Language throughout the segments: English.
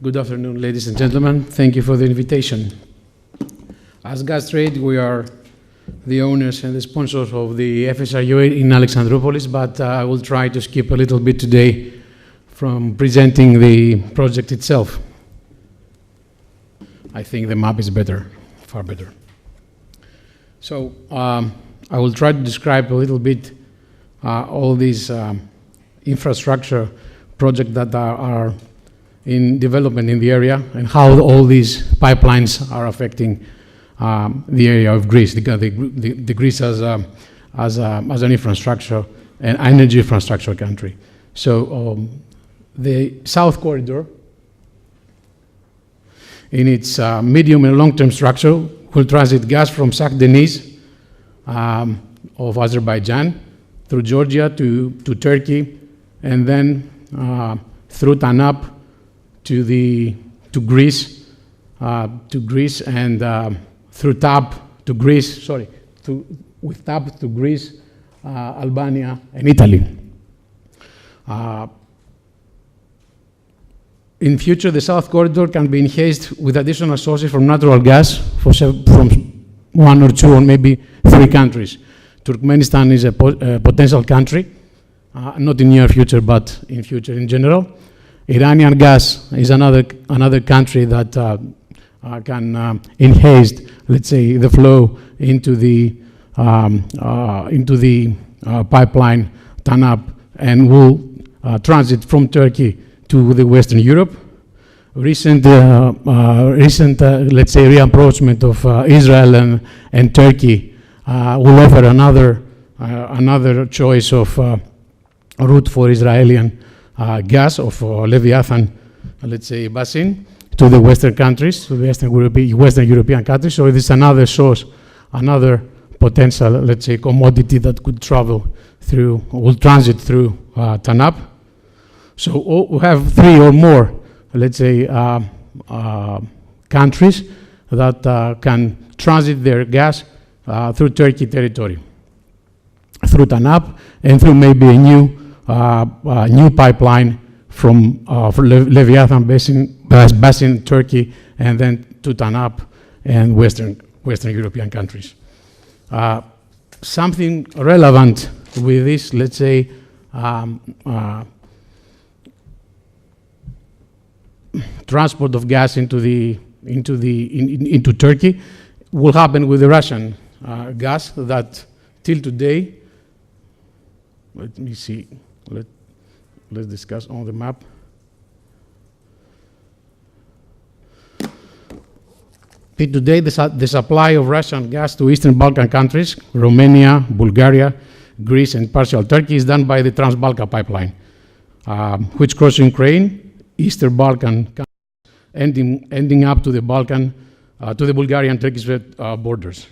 Good afternoon, ladies and gentlemen. Thank you for the invitation. As GasTrade, we are the owners and the sponsors of the FSRU in Alexandroupolis, but I will try to skip a little bit today from presenting the project itself. I think the map is better, far better. So I will try to describe a little bit all these infrastructure projects that are in development in the area and how all these pipelines are affecting the area of Greece, the Greece as an infrastructure and energy infrastructure country. So the South Corridor, in its medium and long-term structure, will transit gas from Saint-Denis of Azerbaijan through Georgia to Turkey, and then through TANAP to Greece, and through TAP to Greece. With TAP to Greece, Albania, and Italy. In future, the South Corridor can be enhanced with additional sources from natural gas from one or two or maybe three countries. Turkmenistan is a potential country, not in near future, but in future in general. Iranian gas is another country that can enhance, let's say, the flow into the pipeline TANAP and will transit from Turkey to the Western Europe. Recent let's say, reapproachment of Israel and Turkey will offer another choice of route for Israeli gas of Leviathan, let's say, basin to the Western countries, to the Western European countries. So it is another source, another potential, let's say, commodity that could will transit through TANAP. So we have three or more, let's say, countries that can transit their gas through Turkey territory, through TANAP, and through maybe a new pipeline from Leviathan basin, Turkey, and then to TANAP and Western European countries. Something relevant with this, let's say, transport of gas into Turkey will happen with the Russian gas that till today. Let me see. Let's discuss on the map. Till today, the supply of Russian gas to Eastern Balkan countries, Romania, Bulgaria, Greece, and partial Turkey, is done by the Trans-Balkan pipeline, which crosses Ukraine, Eastern Balkan countries, ending up to the Bulgarian-Turkish borders.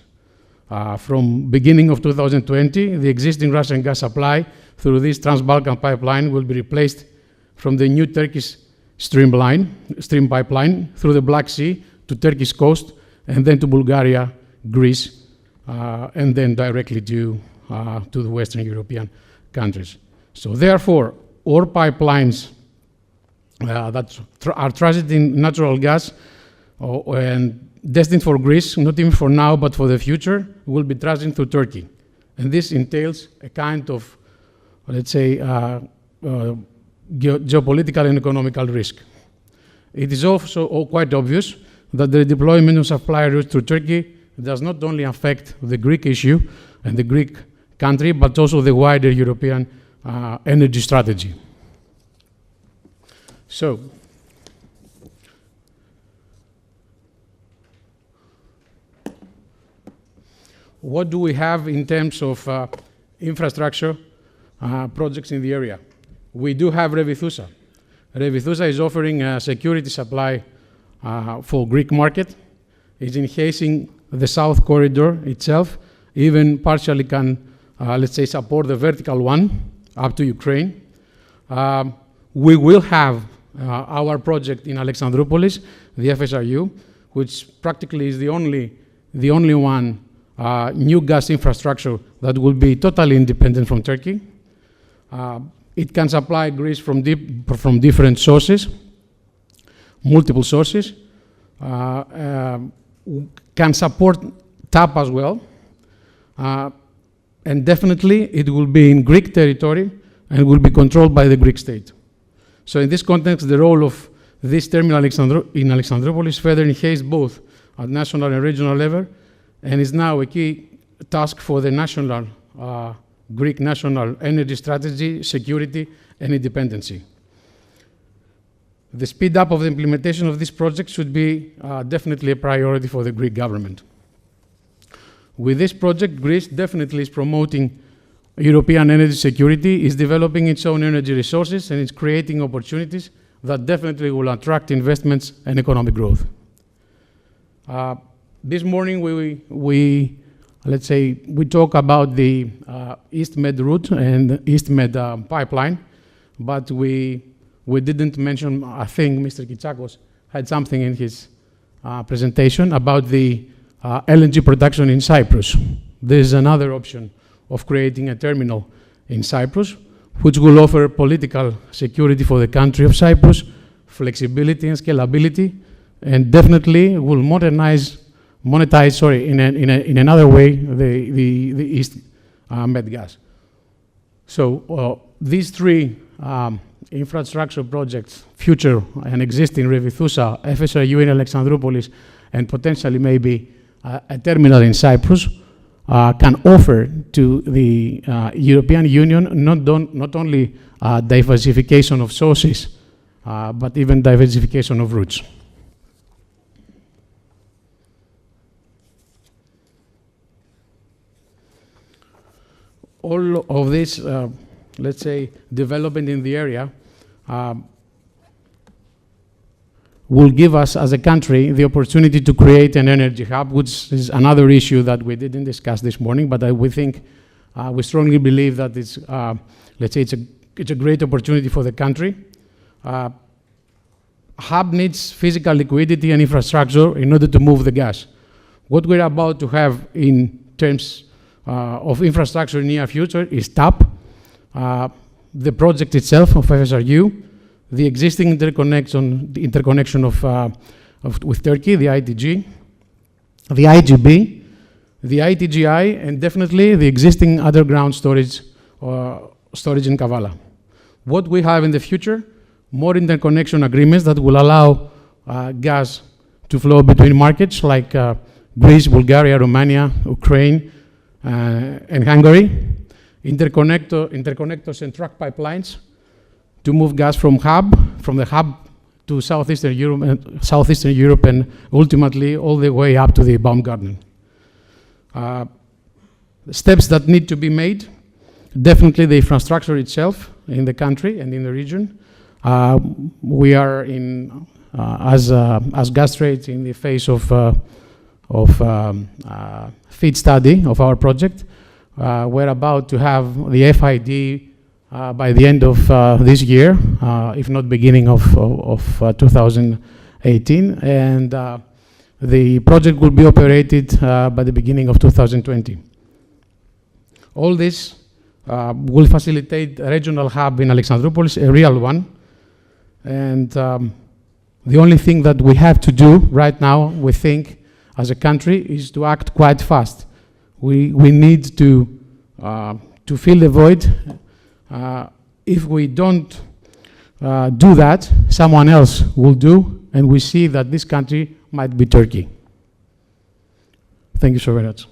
From beginning of 2020, the existing Russian gas supply through this Trans-Balkan pipeline will be replaced from the new Turkish stream pipeline through the Black Sea to Turkish coast, and then to Bulgaria, Greece, and then directly to the Western European countries. So therefore, all pipelines that are transiting natural gas and destined for Greece, not even for now, but for the future, will be transiting through Turkey. And this entails a kind of, let's say, geopolitical and economical risk. It is also quite obvious that the deployment of supply routes through Turkey does not only affect the Greek issue and the Greek country, but also the wider European energy strategy. So, what do we have in terms of infrastructure projects in the area? We do have Revithousa. Revithousa is offering a security supply for Greek market. It's enhancing the South Corridor itself, even partially can, let's say, support the vertical one up to Ukraine. We will have our project in Alexandroupolis, the FSRU, which practically is the only one new gas infrastructure that will be totally independent from Turkey. It can supply Greece from different sources. multiple sources, can support TAP as well, and definitely it will be in Greek territory and will be controlled by the Greek state. So in this context, the role of this terminal in Alexandroupolis further enhanced both at national and regional level, and is now a key task for the national Greek national energy strategy, security, and independency. The speed up of the implementation of this project should be definitely a priority for the Greek government. With this project, Greece definitely is promoting European energy security, is developing its own energy resources, and is creating opportunities that definitely will attract investments and economic growth. This morning, we talk about the EastMed route and the EastMed pipeline, but we didn't mention, I think Mr. Kitsakos had something in his presentation about the LNG production in Cyprus. There is another option of creating a terminal in Cyprus, which will offer political security for the country of Cyprus, flexibility and scalability, and definitely will monetize in another way the East Med gas. So these three infrastructure projects, future and existing, Revithousa, FSRU in Alexandroupolis, and potentially maybe a terminal in Cyprus, can offer to the European Union not only diversification of sources, but even diversification of routes. All of this, let's say, development in the area will give us, as a country, the opportunity to create an energy hub, which is another issue that we didn't discuss this morning, but we think, we strongly believe that it's, let's say, it's a great opportunity for the country. Hub needs physical liquidity and infrastructure in order to move the gas. What we're about to have in terms of infrastructure in the near future is TAP, the project itself of FSRU, the existing interconnection with Turkey, the ITG, the IGB, the ITGI, and definitely the existing underground storage in Kavala. What we have in the future, more interconnection agreements that will allow gas to flow between markets like Greece, Bulgaria, Romania, Ukraine, and Hungary, interconnectors and truck pipelines to move gas from the hub to southeastern Europe, and ultimately all the way up to the Baumgarten. Steps that need to be made, definitely the infrastructure itself in the country and in the region. We are as GasTrade in the phase of FEED study of our project. We're about to have the FID by the end of this year, if not beginning of 2018, and the project will be operated by the beginning of 2020. All this will facilitate a regional hub in Alexandroupolis, a real one, and the only thing that we have to do right now, we think, as a country, is to act quite fast. We need to fill the void. If we don't do that, someone else will do, and we see that this country might be Turkey. Thank you so very much.